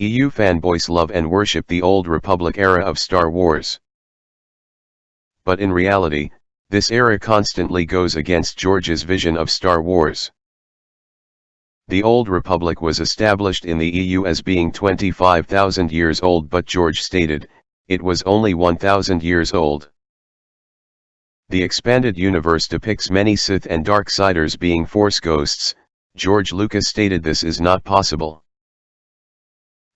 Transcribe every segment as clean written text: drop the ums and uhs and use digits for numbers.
EU fanboys love and worship the Old Republic era of Star Wars. But in reality, this era constantly goes against George's vision of Star Wars. The Old Republic was established in the EU as being 25,000 years old, but George stated, it was only 1,000 years old. The expanded universe depicts many Sith and Darksiders being Force ghosts. George Lucas stated this is not possible.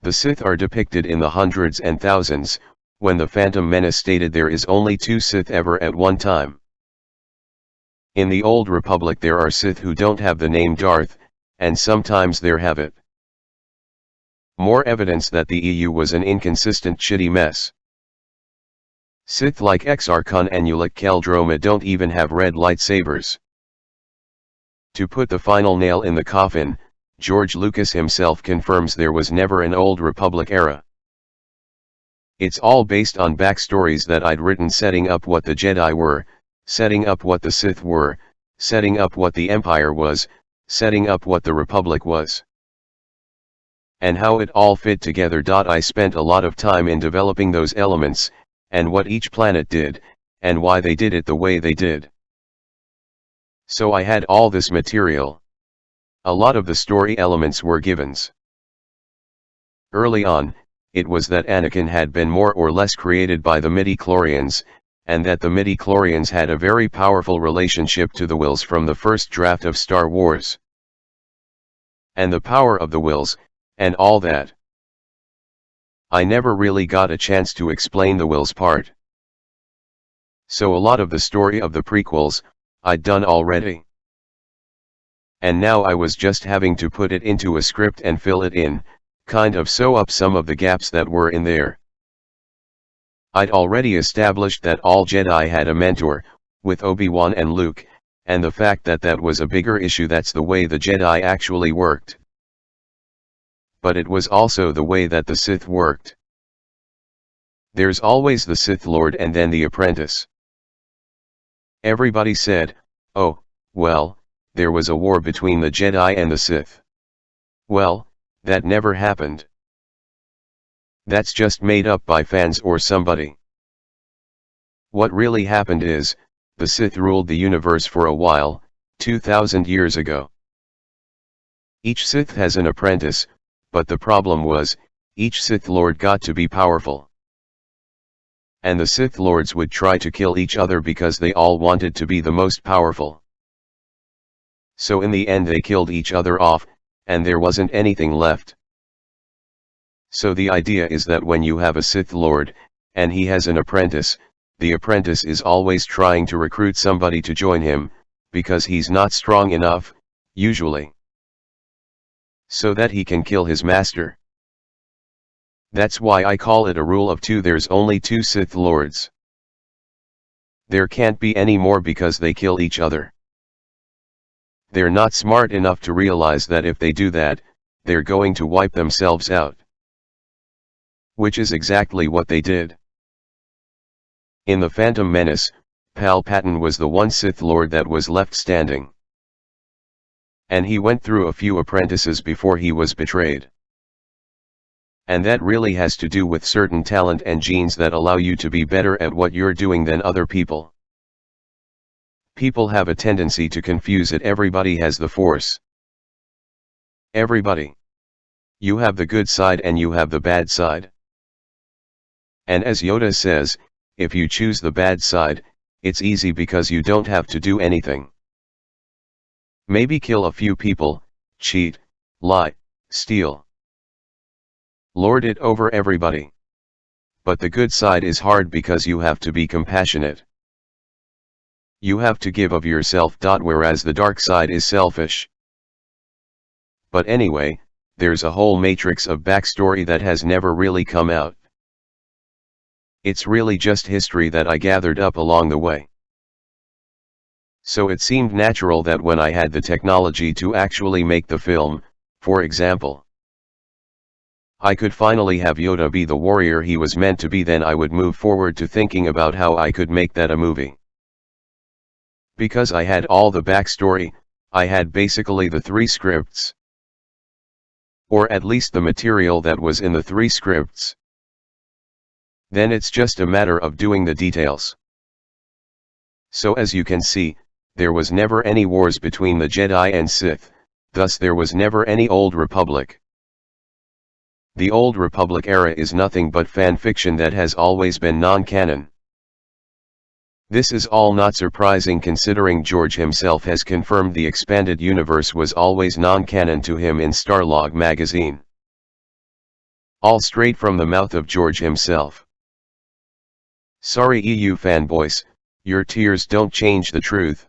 The Sith are depicted in the hundreds and thousands, when the Phantom Menace stated there is only 2 Sith ever at one time. In the Old Republic there are Sith who don't have the name Darth, and sometimes they have it. More evidence that the EU was an inconsistent shitty mess. Sith like Exarchon and Ulic Qel-Droma don't even have red lightsabers. To put the final nail in the coffin, George Lucas himself confirms there was never an Old Republic era. It's all based on backstories that I'd written, setting up what the Jedi were, setting up what the Sith were, setting up what the Empire was, setting up what the Republic was, and how it all fit together. I spent a lot of time in developing those elements, and what each planet did, and why they did it the way they did. So I had all this material. A lot of the story elements were givens. Early on, it was that Anakin had been more or less created by the midi-chlorians, and that the midi-chlorians had a very powerful relationship to the Whills from the first draft of Star Wars. And the power of the Whills, and all that. I never really got a chance to explain the Whills part. So a lot of the story of the prequels, I'd done already. And now I was just having to put it into a script and fill it in, kind of sew up some of the gaps that were in there. I'd already established that all Jedi had a mentor, with Obi-Wan and Luke, and the fact that that was a bigger issue. That's the way the Jedi actually worked. But it was also the way that the Sith worked. There's always the Sith Lord and then the apprentice. Everybody said, oh, well, there was a war between the Jedi and the Sith. Well, that never happened. That's just made up by fans or somebody. What really happened is, the Sith ruled the universe for a while, 2,000 years ago. Each Sith has an apprentice, but the problem was, each Sith Lord got to be powerful. And the Sith Lords would try to kill each other because they all wanted to be the most powerful. So in the end they killed each other off, and there wasn't anything left. So the idea is that when you have a Sith Lord, and he has an apprentice, the apprentice is always trying to recruit somebody to join him, because he's not strong enough, usually, so that he can kill his master. That's why I call it a rule of 2. There's only 2 Sith Lords. There can't be any more because they kill each other. They're not smart enough to realize that if they do that, they're going to wipe themselves out. Which is exactly what they did. In the Phantom Menace, Palpatine was the one Sith Lord that was left standing. And he went through a few apprentices before he was betrayed. And that really has to do with certain talent and genes that allow you to be better at what you're doing than other people. People have a tendency to confuse it. Everybody has the Force. Everybody. You have the good side and you have the bad side. And as Yoda says, if you choose the bad side, it's easy because you don't have to do anything. Maybe kill a few people, cheat, lie, steal. Lord it over everybody. But the good side is hard because you have to be compassionate. You have to give of yourself. Whereas the dark side is selfish. But anyway, there's a whole matrix of backstory that has never really come out. It's really just history that I gathered up along the way. So it seemed natural that when I had the technology to actually make the film, for example, I could finally have Yoda be the warrior he was meant to be, then I would move forward to thinking about how I could make that a movie. Because I had all the backstory, I had basically the 3 scripts. or at least the material that was in the 3 scripts. Then it's just a matter of doing the details. So as you can see, there was never any wars between the Jedi and Sith, thus there was never any Old Republic. The Old Republic era is nothing but fan fiction that has always been non-canon. This is all not surprising considering George himself has confirmed the expanded universe was always non-canon to him in Starlog magazine. All straight from the mouth of George himself. Sorry EU fanboys, your tears don't change the truth.